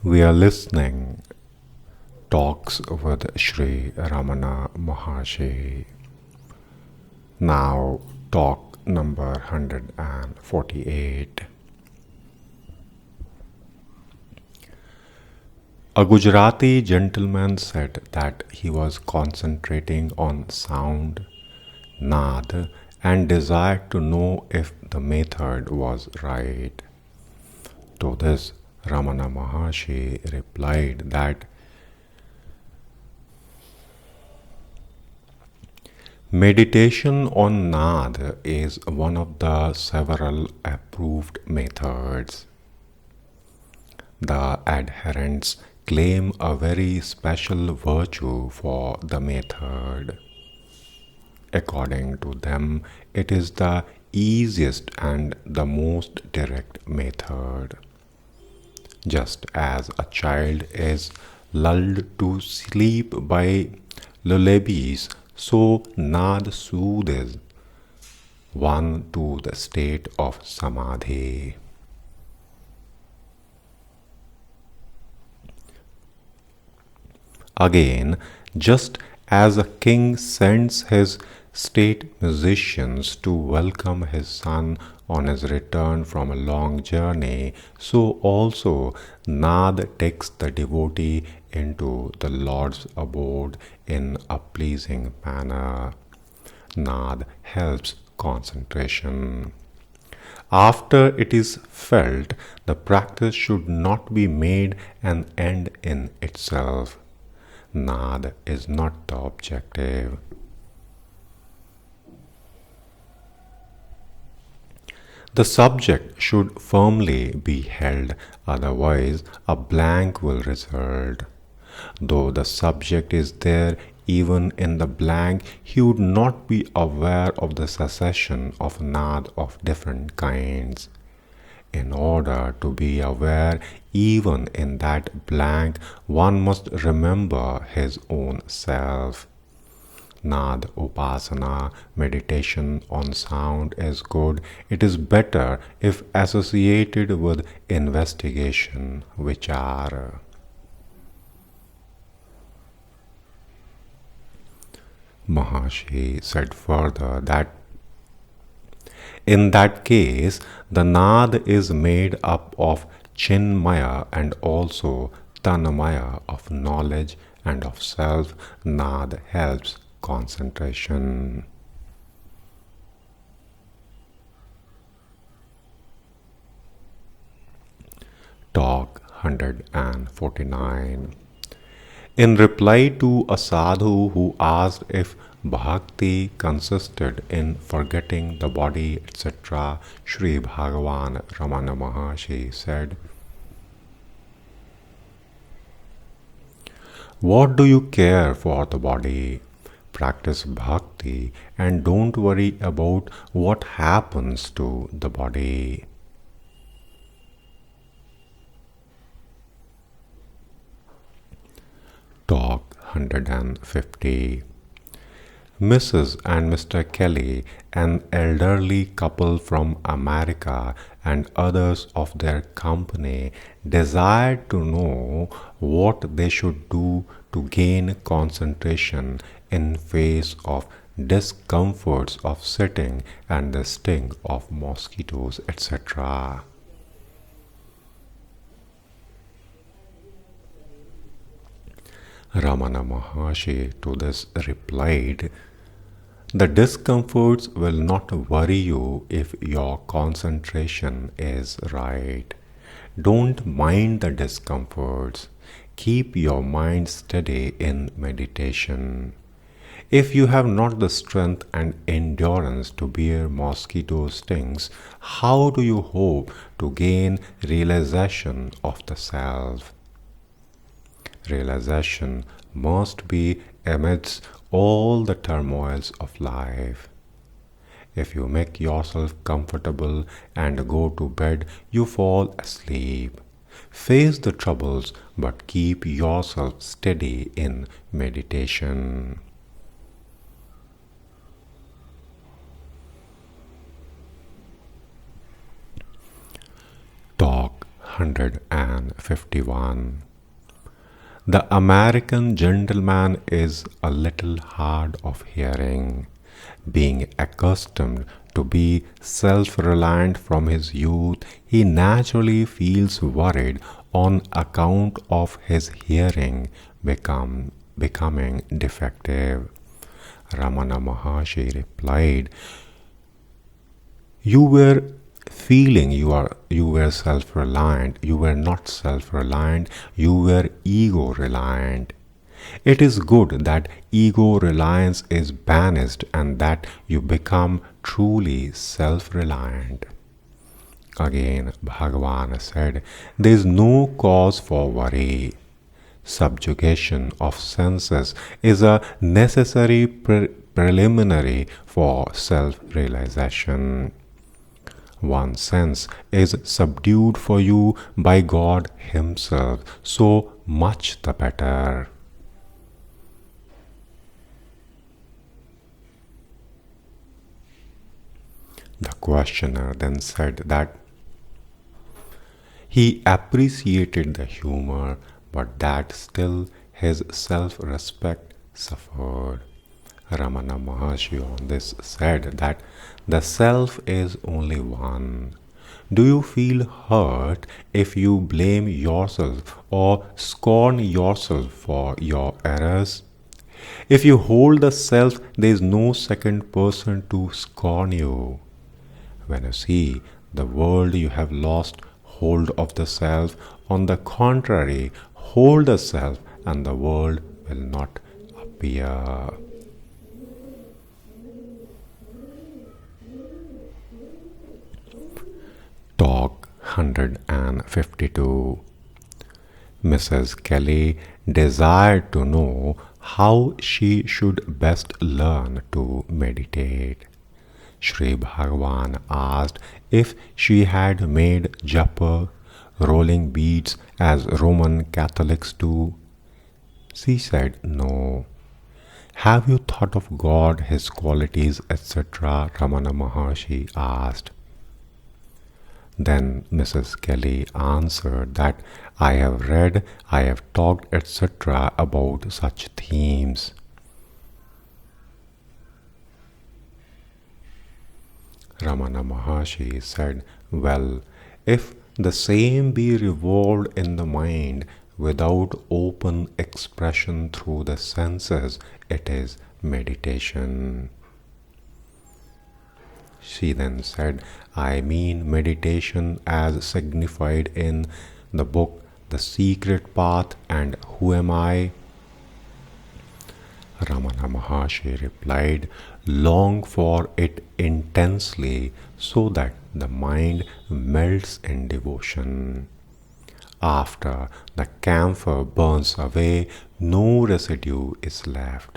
We are listening Talks with Sri Ramana Maharshi. Now, talk number 148. A Gujarati gentleman said that he was concentrating on sound, nad, and desired to know if the method was right. To this, Ramana Maharshi replied that meditation on nad is one of the several approved methods. The adherents claim a very special virtue for the method. According to them, it is the easiest and the most direct method. Just as a child is lulled to sleep by lullabies, so nad soothes one to the state of Samadhi. Again, just as a king sends his state musicians to welcome his son on his return from a long journey, so also nad takes the devotee into the Lord's abode in a pleasing manner. Nad helps concentration. After it is felt, the practice should not be made an end in itself. Nad is not the objective. The subject should firmly be held, otherwise a blank will result. Though the subject is there, even in the blank, he would not be aware of the succession of nad of different kinds. In order to be aware even in that blank, one must remember his own self. Nad upasana, meditation on sound, is good. It is better if associated with investigation, Vichara. Maharshi said further that in that case, the nad is made up of chinmaya and also tanmaya of knowledge and of self. Nad helps concentration. Talk 149. In reply to a sadhu who asked if Bhakti consisted in forgetting the body, etc., Sri Bhagavan Ramana Maharshi said, "What do you care for the body? Practice Bhakti and don't worry about what happens to the body." Talk 150. Mrs. and Mr. Kelly, an elderly couple from America, and others of their company desired to know what they should do to gain concentration in face of discomforts of sitting and the sting of mosquitoes, etc. Ramana Maharshi to this replied, "The discomforts will not worry you if your concentration is right. Don't mind the discomforts. Keep your mind steady in meditation. If you have not the strength and endurance to bear mosquito stings, how do you hope to gain realization of the self? Realization must be amidst all the turmoils of life. If you make yourself comfortable and go to bed, you fall asleep. Face the troubles, but keep yourself steady in meditation." Talk 151. The American gentleman is a little hard of hearing. Being accustomed to be self-reliant from his youth, he naturally feels worried on account of his hearing becoming defective. Ramana Maharshi replied, "You were feeling you were self-reliant. You were not self-reliant. You were ego-reliant. It is good that ego reliance is banished and that you become truly self-reliant." Again, Bhagavan said, "There is no cause for worry. Subjugation of senses is a necessary preliminary for self-realization. One sense is subdued for you by God Himself, so much the better." The questioner then said that he appreciated the humor, but that still his self-respect suffered. Ramana Maharshi on this said that the self is only one. Do you feel hurt if you blame yourself or scorn yourself for your errors? If you hold the self, there is no second person to scorn you. When you see the world, you have lost hold of the self. On the contrary, hold the self and the world will not appear. Talk 152. Mrs. Kelly desired to know how she should best learn to meditate. Sri Bhagavan asked if she had made japa, rolling beads as Roman Catholics do. She said no. "Have you thought of God, His qualities, etc.?" Ramana Maharshi asked. Then Mrs. Kelly answered that "I have read, I have talked, etc. about such themes." Ramana Maharshi said, "Well, if the same be revolved in the mind without open expression through the senses, it is meditation." She then said, "I mean meditation as signified in the book The Secret Path and Who Am I?" Ramana Maharshi replied, "Long for it intensely so that the mind melts in devotion. After the camphor burns away, no residue is left.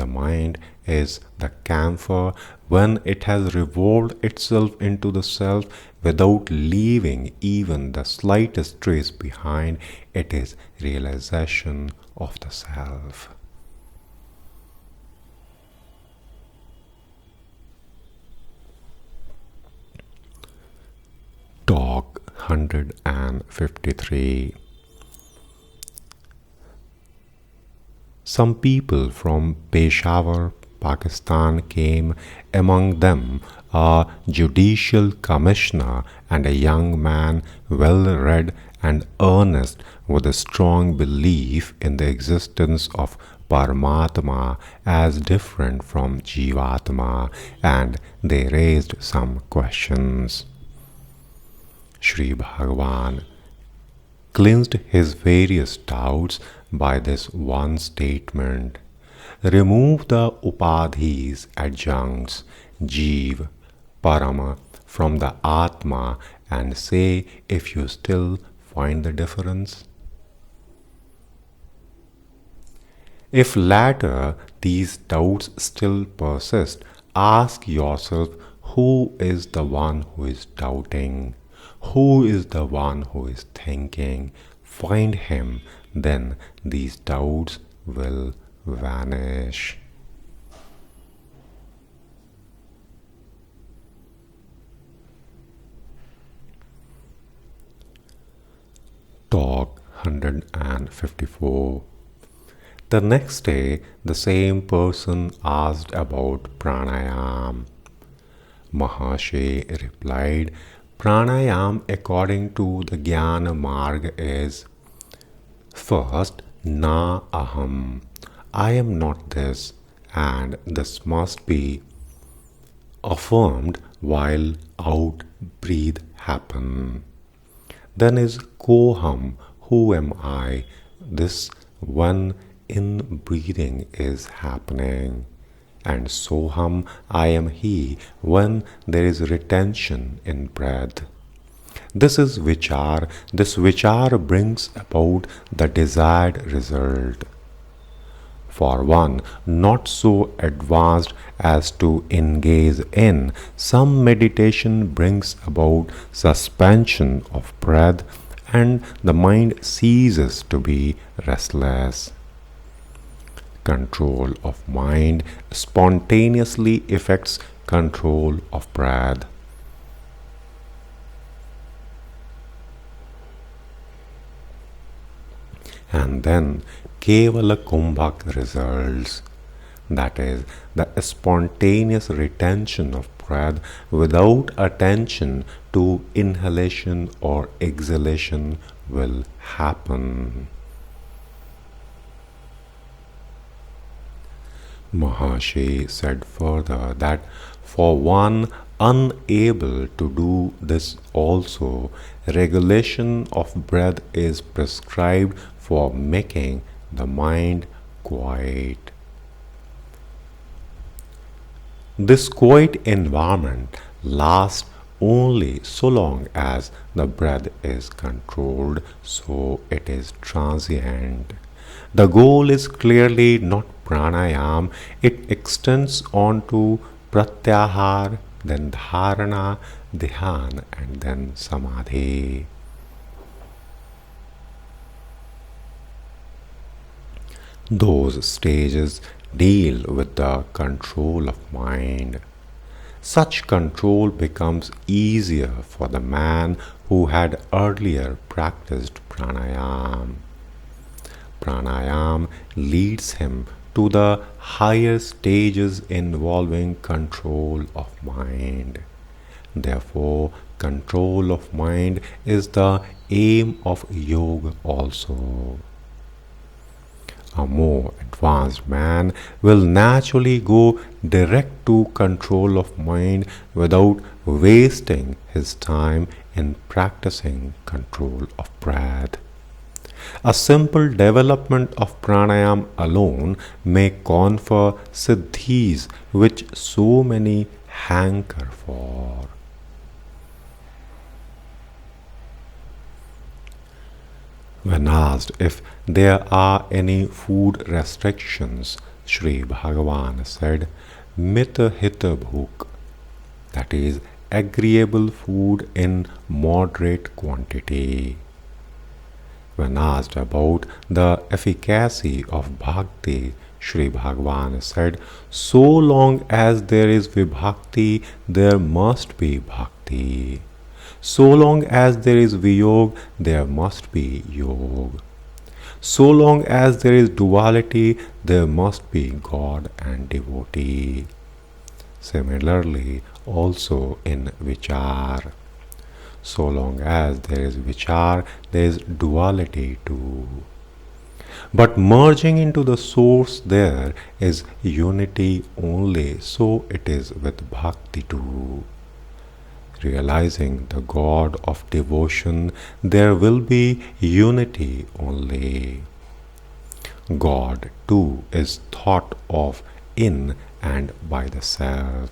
The mind is the camphor when it has revolved itself into the self without leaving even the slightest trace behind. It is realization of the self." Talk 153. Some people from Peshawar, Pakistan came, among them a judicial commissioner and a young man well read and earnest with a strong belief in the existence of Paramatma as different from Jivatma, and they raised some questions. Sri Bhagavan cleansed his various doubts by this one statement: "Remove the upadhis, adjuncts, Jiva, Parama from the Atma and say if you still find the difference. If latter these doubts still persist, ask yourself who is the one who is doubting, who is the one who is thinking. Find him, then these doubts will vanish." 154. The next day, the same person asked about pranayam. Maharshi replied, Pranayam according to the Jnana Marg is first, na aham, I am not this, and this must be affirmed while out breathe happen. Then is koham, who am I, this when in breathing is happening. And soham, I am he, when there is retention in breath. This is vichar. This vichar brings about the desired result. For one not so advanced as to engage in some meditation brings about suspension of breath, and the mind ceases to be restless. Control of mind spontaneously effects control of breath. And then Kevala Kumbhak results, that is, the spontaneous retention of breath without attention to inhalation or exhalation will happen. Maharshi said further that for one unable to do this also, regulation of breath is prescribed for making the mind quiet. This quiet environment lasts only so long as the breath is controlled, so it is transient. The goal is clearly not pranayam, it extends on to pratyahar, then dharana, dhyan, and then samadhi. Those stages deal with the control of mind. Such control becomes easier for the man who had earlier practiced pranayam. Pranayam leads him to the higher stages involving control of mind. Therefore, control of mind is the aim of yoga also. A more advanced man will naturally go direct to control of mind without wasting his time in practicing control of breath. A simple development of pranayam alone may confer siddhis which so many hanker for. When asked if there are any food restrictions, Sri Bhagavan said, Mita hita bhuk, that is, agreeable food in moderate quantity. When asked about the efficacy of bhakti, Sri Bhagavan said, so long as there is vibhakti, there must be bhakti. So long as there is viyog, there must be yog. So long as there is duality, there must be God and devotee. Similarly, also in vichar. So long as there is vichar, there is duality too. But merging into the source there is unity only, so it is with bhakti too. Realizing the God of devotion, there will be unity only. God too is thought of in and by the self.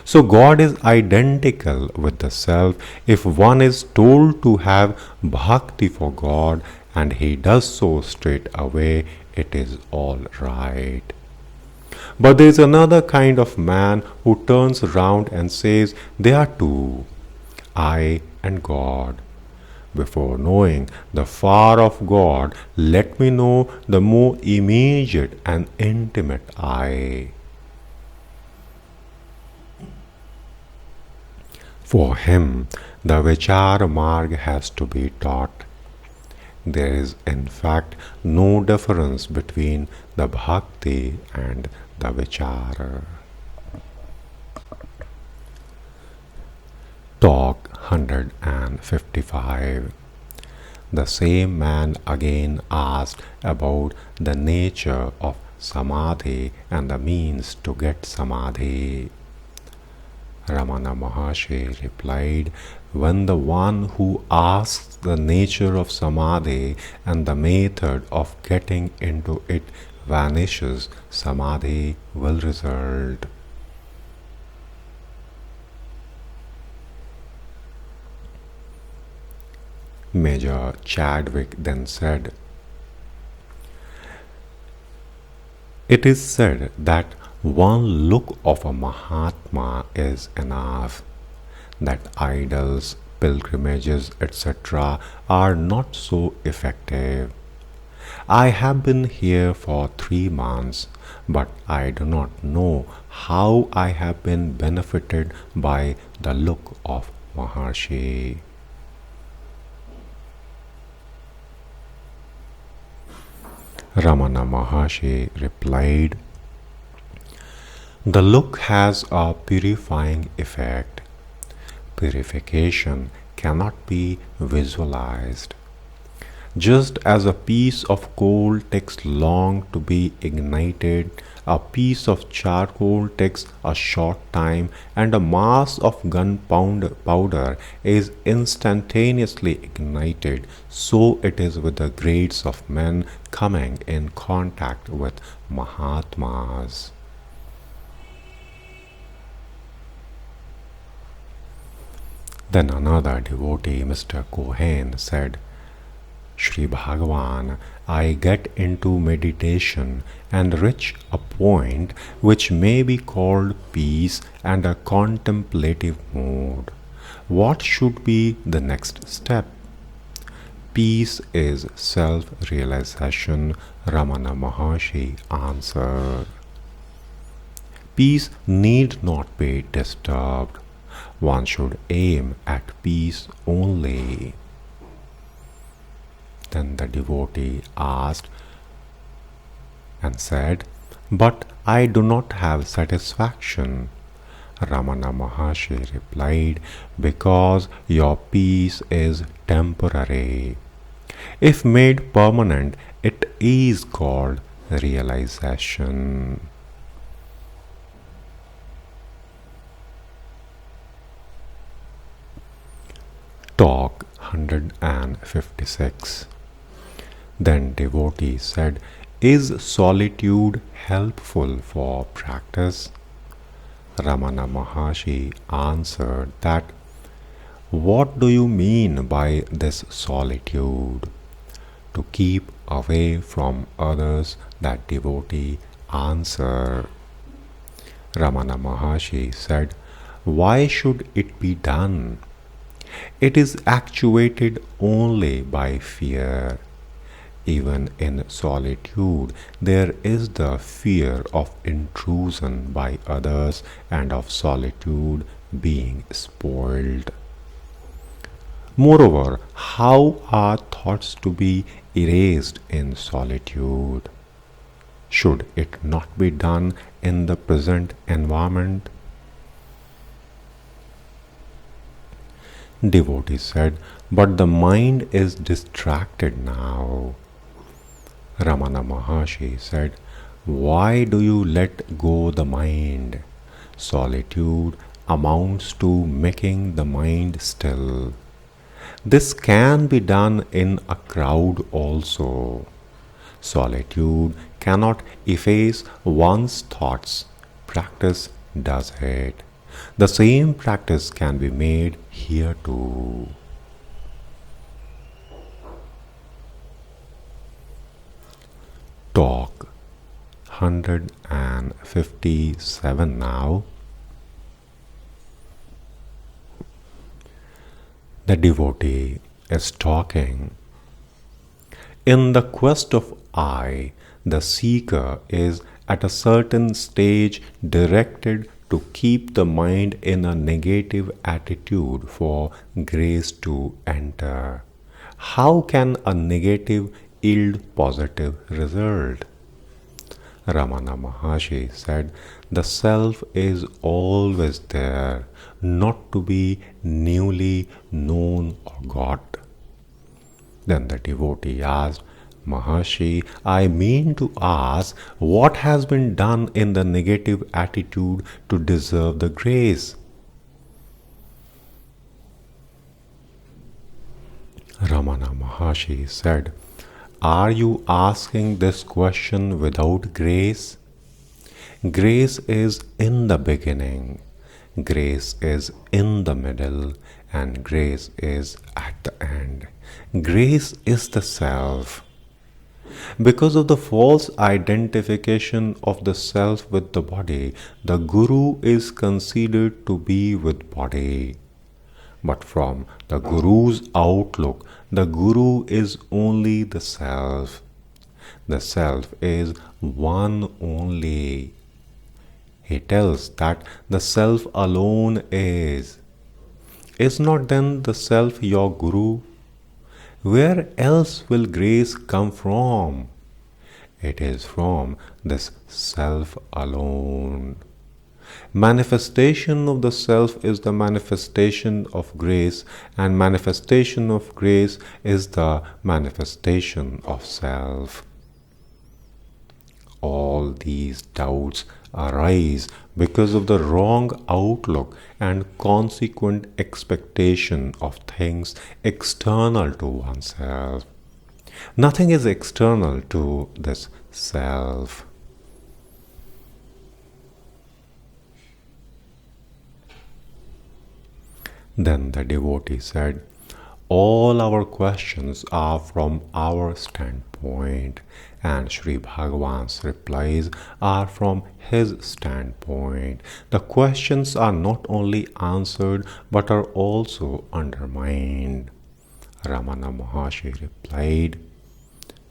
So God is identical with the self. If one is told to have bhakti for God and he does so straight away, it is all right. But there is another kind of man who turns round and says, there are two, I and God. Before knowing the far off God, let me know the more immediate and intimate I. For him, the Vichara Marg has to be taught. There is, in fact, no difference between the Bhakti and the Vichara. Talk 155. The same man again asked about the nature of Samadhi and the means to get Samadhi. Ramana Maharshi replied, when the one who asks the nature of Samadhi and the method of getting into it vanishes, Samadhi will result. Major Chadwick then said, it is said that one look of a Mahatma is enough, that idols, pilgrimages, etc. are not so effective. I have been here for 3 months, but I do not know how I have been benefited by the look of Maharshi. Ramana Maharshi replied, the look has a purifying effect. Purification cannot be visualized. Just as a piece of coal takes long to be ignited, a piece of charcoal takes a short time, and a mass of gunpowder is instantaneously ignited, so it is with the grades of men coming in contact with Mahatmas. Then another devotee, Mr. Cohen, said, Shri Bhagavan, I get into meditation and reach a point which may be called peace and a contemplative mood. What should be the next step? Peace is self-realization, Ramana Maharshi answered. Peace need not be disturbed. One should aim at peace only. Then the devotee asked and said, but I do not have satisfaction. Ramana Maharshi replied, because your peace is temporary. If made permanent, it is called realization. Talk 156. Then devotee said, is solitude helpful for practice? Ramana Maharshi answered that, what do you mean by this solitude? To keep away from others, that devotee answered. Ramana Maharshi said, why should it be done? It is actuated only by fear. Even in solitude, there is the fear of intrusion by others and of solitude being spoiled. Moreover, how are thoughts to be erased in solitude? Should it not be done in the present environment? Devotee said, but the mind is distracted now. Ramana Maharshi said, why do you let go the mind? Solitude amounts to making the mind still. This can be done in a crowd also. Solitude cannot efface one's thoughts. Practice does it. The same practice can be made here too. Talk 157 now. The devotee is talking. In the quest of I, the seeker is at a certain stage directed to keep the mind in a negative attitude for grace to enter. how can a negative yield positive result? Ramana Maharshi said, the self is always there, not to be newly known or got. Then the devotee asked, Maharshi, I mean to ask, what has been done in the negative attitude to deserve the grace? Ramana Maharshi said, are you asking this question without grace? Grace is in the beginning, grace is in the middle, and grace is at the end. Grace is the self. Because of the false identification of the self with the body, the Guru is considered to be with body. But from the Guru's outlook, the Guru is only the self. The self is one only. He tells that the self alone is. Is not then the self your Guru? Where else will grace come from? It is from this self alone. Manifestation of the self is the manifestation of grace, and manifestation of grace is the manifestation of self. All these doubts arise because of the wrong outlook and consequent expectation of things external to oneself. Nothing is external to this self. Then the devotee said, all our questions are from our standpoint, and Sri Bhagavan's replies are from his standpoint. The questions are not only answered but are also undermined. Ramana Maharshi replied,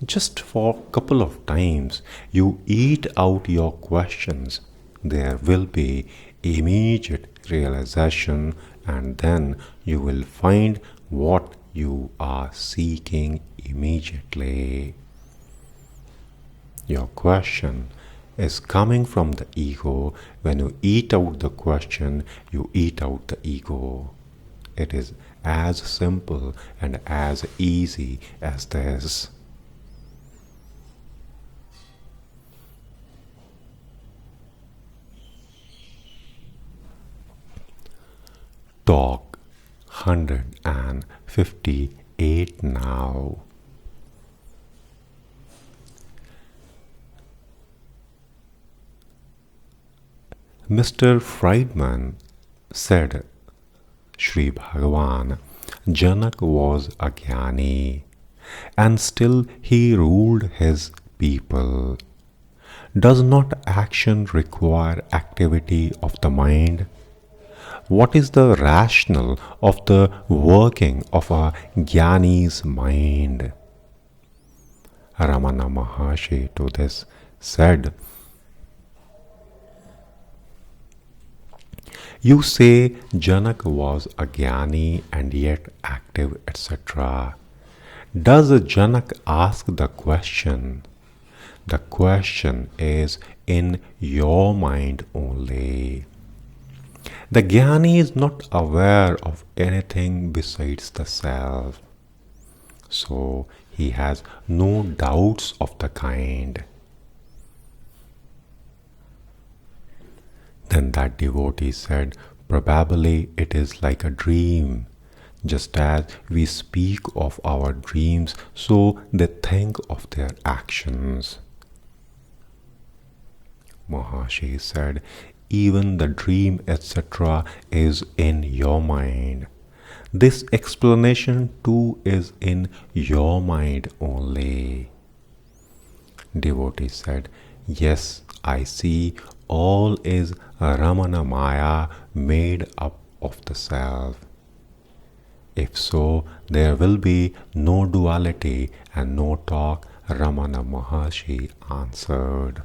just for a couple of times you eat out your questions, there will be immediate realization, and then you will find what you are seeking immediately. Your question is coming from the ego. When you eat out the question, you eat out the ego. It is as simple and as easy as this. Talk 158 now. Mr. Friedman said, Sri Bhagavan, Janak was a Jnani, and still he ruled his people. Does not action require activity of the mind? What is the rationale of the working of a Jnani's mind? Ramana Maharshi to this said, you say Janak was a Jnani and yet active, etc. Does Janak ask the question? The question is in your mind only. The Jnani is not aware of anything besides the self, so he has no doubts of the kind. Then that devotee said, probably it is like a dream. Just as we speak of our dreams, so they think of their actions. Maharshi said, even the dream, etc., is in your mind. This explanation too is in your mind only. Devotee said, yes, I see all is Ramana Maya made up of the self. If so, there will be no duality and no talk, Ramana Maharshi answered.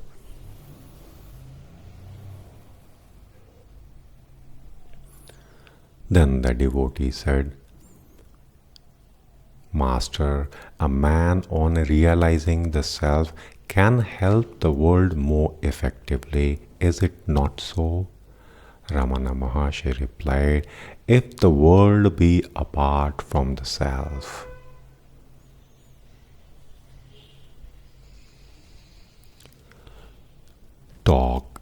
Then the devotee said, Master, a man on realizing the self can help the world more effectively, is it not so? Ramana Maharshi replied, if the world be apart from the self. Talk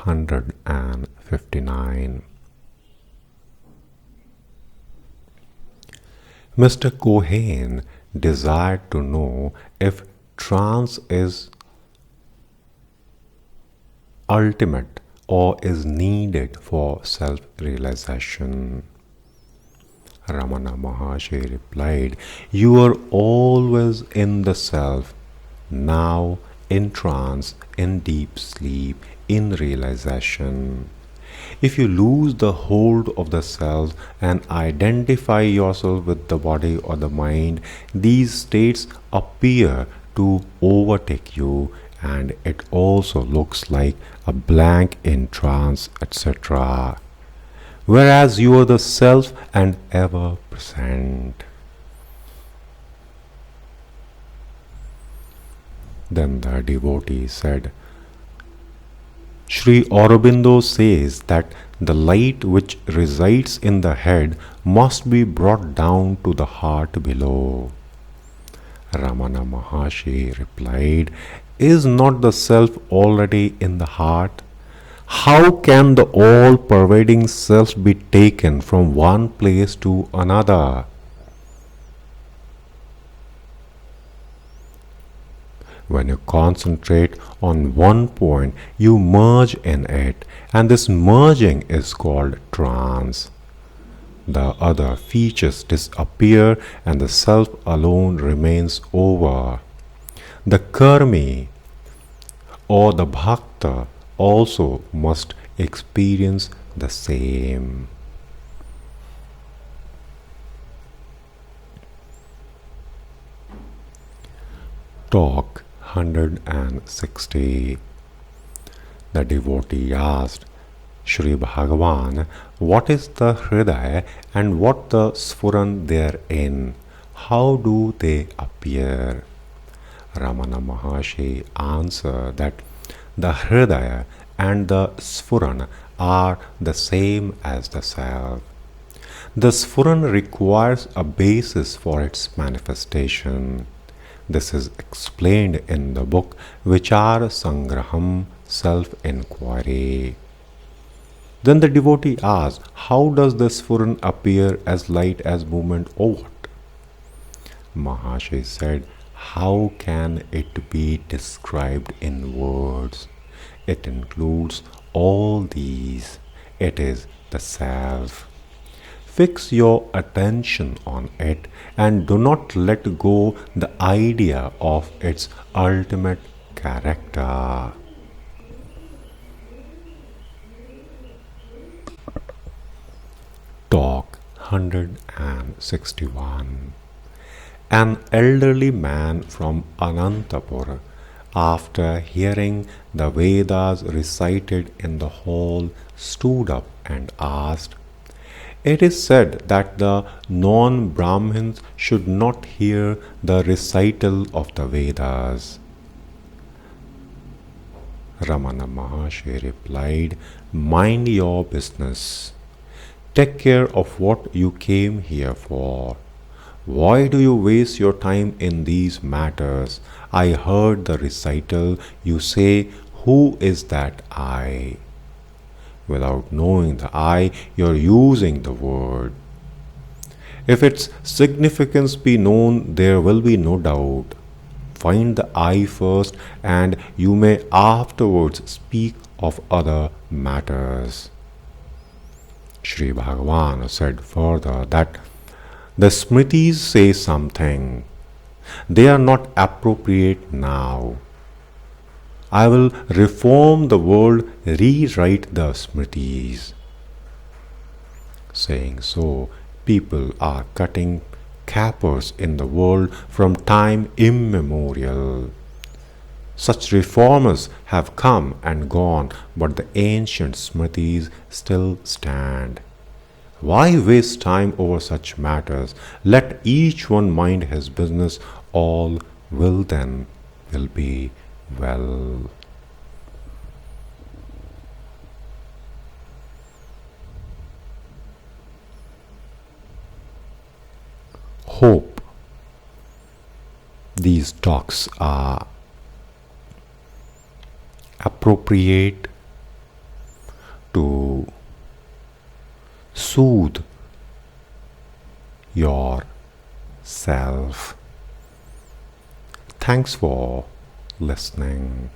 159. Mr. Cohen desired to know if trance is ultimate or is needed for self-realization. Ramana Maharshi replied, you are always in the self, now in trance, in deep sleep, in realization. If you lose the hold of the self and identify yourself with the body or the mind, these states appear to overtake you, and it also looks like a blank in trance, etc. Whereas you are the self and ever present. Then the devotee said, Sri Aurobindo says that the light which resides in the head must be brought down to the heart below. Ramana Maharshi replied, is not the self already in the heart? How can the all-pervading self be taken from one place to another? When you concentrate on one point, you merge in it, and this merging is called trance. The other features disappear, and the self alone remains over. The karmi or the bhakta also must experience the same. Talk 160. The devotee asked, Shri Bhagavan, what is the Hridaya and what the Sphurana therein? How do they appear? Ramana Maharshi answered that the Hridaya and the Sphurana are the same as the self. The Sphurana requires a basis for its manifestation. This is explained in the book Vichara Sangraham, Self-Enquiry. Then the devotee asked, how does the Sphurana appear as light as movement or what? Maharshi said, how can it be described in words? It includes all these. It is the self. Fix your attention on it and do not let go the idea of its ultimate character. Talk 161. An elderly man from Anantapur, after hearing the Vedas recited in the hall, stood up and asked, it is said that the non-Brahmins should not hear the recital of the Vedas. Ramana Maharshi replied, mind your business. Take care of what you came here for. Why do you waste your time in these matters? I heard the recital. You say, who is that I? Without knowing the I, you are using the word. If its significance be known, there will be no doubt. Find the I first, and you may afterwards speak of other matters. Sri Bhagavan said further that the Smritis say something. They are not appropriate now. I will reform the world, rewrite the Smritis. Saying so, people are cutting capers in the world from time immemorial. Such reformers have come and gone, but the ancient Smritis still stand. Why waste time over such matters? Let each one mind his business, all will be well. Hope these talks are appropriate to soothe yourself. Thanks for listening.